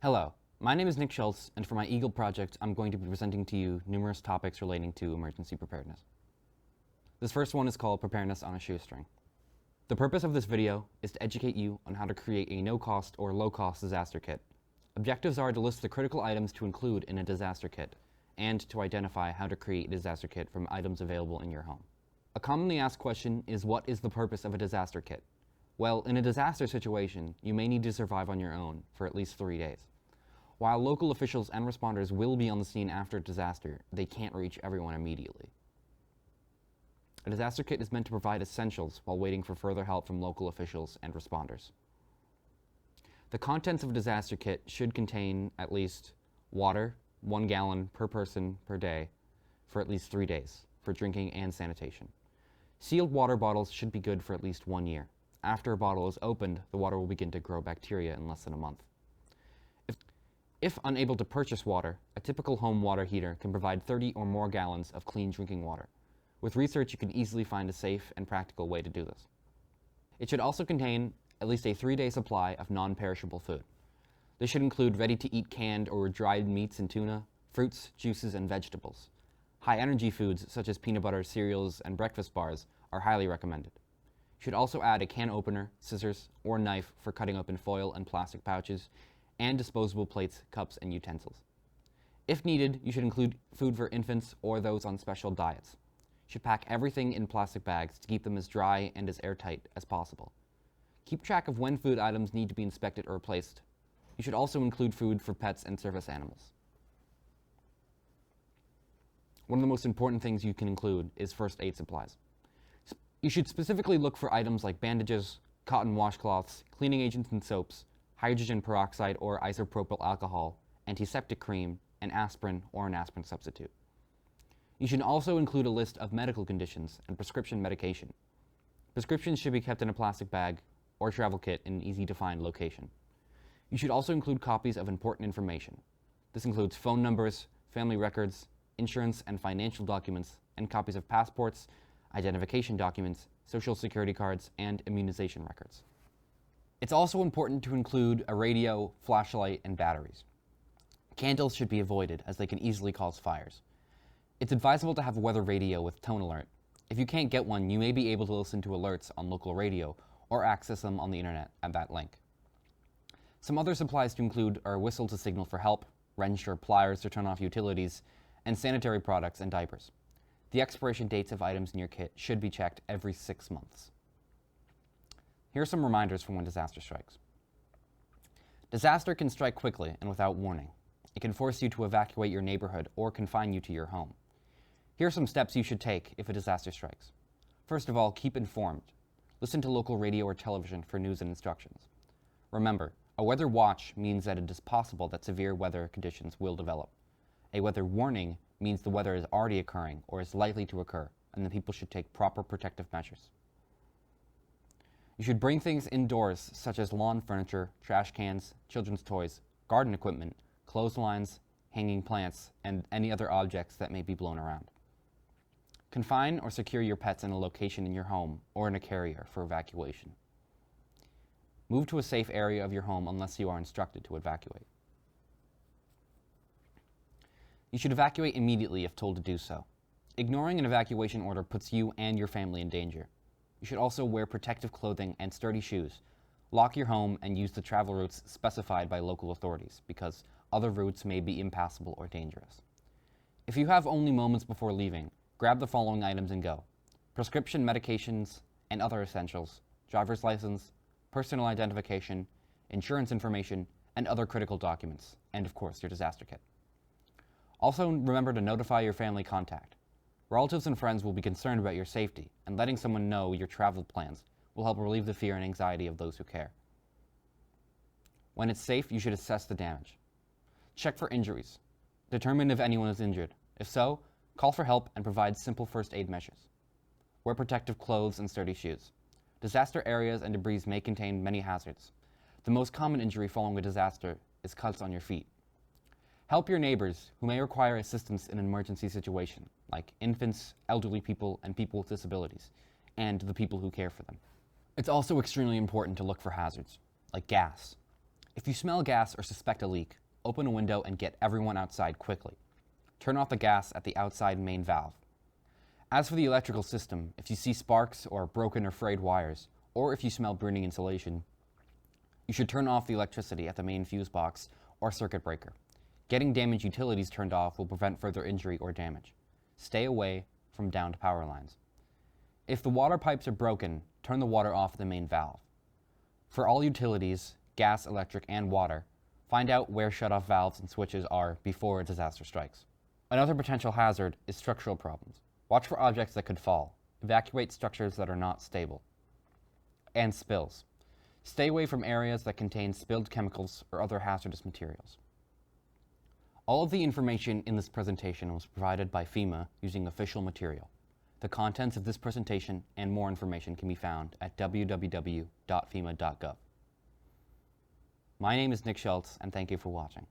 Hello, my name is Nick Schultz, and for my Eagle project, I'm going to be presenting to you numerous topics relating to emergency preparedness. This first one is called Preparedness on a Shoestring. The purpose of this video is to educate you on how to create a no-cost or low-cost disaster kit. Objectives are to list the critical items to include in a disaster kit, and to identify how to create a disaster kit from items available in your home. A commonly asked question is, what is the purpose of a disaster kit? Well, in a disaster situation, you may need to survive on your own for at least 3 days. While local officials and responders will be on the scene after a disaster, they can't reach everyone immediately. A disaster kit is meant to provide essentials while waiting for further help from local officials and responders. The contents of a disaster kit should contain at least water, 1 gallon per person per day, for at least 3 days, for drinking and sanitation. Sealed water bottles should be good for at least 1 year. After a bottle is opened, the water will begin to grow bacteria in less than a month. If unable to purchase water, a typical home water heater can provide 30 or more gallons of clean drinking water. With research, you can easily find a safe and practical way to do this. It should also contain at least a 3-day supply of non-perishable food. This should include ready-to-eat canned or dried meats and tuna, fruits, juices, and vegetables. High-energy foods such as peanut butter, cereals, and breakfast bars are highly recommended. You should also add a can opener, scissors, or knife for cutting open foil and plastic pouches, and disposable plates, cups, and utensils. If needed, you should include food for infants or those on special diets. You should pack everything in plastic bags to keep them as dry and as airtight as possible. Keep track of when food items need to be inspected or replaced. You should also include food for pets and service animals. One of the most important things you can include is first aid supplies. You should specifically look for items like bandages, cotton washcloths, cleaning agents and soaps, hydrogen peroxide or isopropyl alcohol, antiseptic cream, and aspirin or an aspirin substitute. You should also include a list of medical conditions and prescription medication. Prescriptions should be kept in a plastic bag or travel kit in an easy-to-find location. You should also include copies of important information. This includes phone numbers, family records, insurance and financial documents, and copies of passports, identification documents, social security cards, and immunization records. It's also important to include a radio, flashlight, and batteries. Candles should be avoided as they can easily cause fires. It's advisable to have a weather radio with tone alert. If you can't get one, you may be able to listen to alerts on local radio or access them on the internet at that link. Some other supplies to include are a whistle to signal for help, wrench or pliers to turn off utilities, and sanitary products and diapers. The expiration dates of items in your kit should be checked every 6 months. Here are some reminders for when disaster strikes. Disaster can strike quickly and without warning. It can force you to evacuate your neighborhood or confine you to your home. Here are some steps you should take if a disaster strikes. First of all, keep informed. Listen to local radio or television for news and instructions. Remember, a weather watch means that it is possible that severe weather conditions will develop. A weather warning means the weather is already occurring or is likely to occur, and the people should take proper protective measures. You should bring things indoors, such as lawn furniture, trash cans, children's toys, garden equipment, clotheslines, hanging plants, and any other objects that may be blown around. Confine or secure your pets in a location in your home or in a carrier for evacuation. Move to a safe area of your home unless you are instructed to evacuate. You should evacuate immediately if told to do so. Ignoring an evacuation order puts you and your family in danger. You should also wear protective clothing and sturdy shoes. Lock your home and use the travel routes specified by local authorities because other routes may be impassable or dangerous. If you have only moments before leaving, grab the following items and go: prescription medications and other essentials, driver's license, personal identification, insurance information, and other critical documents, and of course your disaster kit. Also remember to notify your family contact. Relatives and friends will be concerned about your safety, and letting someone know your travel plans will help relieve the fear and anxiety of those who care. When it's safe, you should assess the damage. Check for injuries. Determine if anyone is injured. If so, call for help and provide simple first aid measures. Wear protective clothes and sturdy shoes. Disaster areas and debris may contain many hazards. The most common injury following a disaster is cuts on your feet. Help your neighbors who may require assistance in an emergency situation, like infants, elderly people, and people with disabilities, and the people who care for them. It's also extremely important to look for hazards, like gas. If you smell gas or suspect a leak, open a window and get everyone outside quickly. Turn off the gas at the outside main valve. As for the electrical system, if you see sparks or broken or frayed wires, or if you smell burning insulation, you should turn off the electricity at the main fuse box or circuit breaker. Getting damaged utilities turned off will prevent further injury or damage. Stay away from downed power lines. If the water pipes are broken, turn the water off at the main valve. For all utilities, gas, electric, and water, find out where shut-off valves and switches are before a disaster strikes. Another potential hazard is structural problems. Watch for objects that could fall. Evacuate structures that are not stable. And spills. Stay away from areas that contain spilled chemicals or other hazardous materials. All of the information in this presentation was provided by FEMA using official material. The contents of this presentation and more information can be found at www.fema.gov. My name is Nick Schultz, and thank you for watching.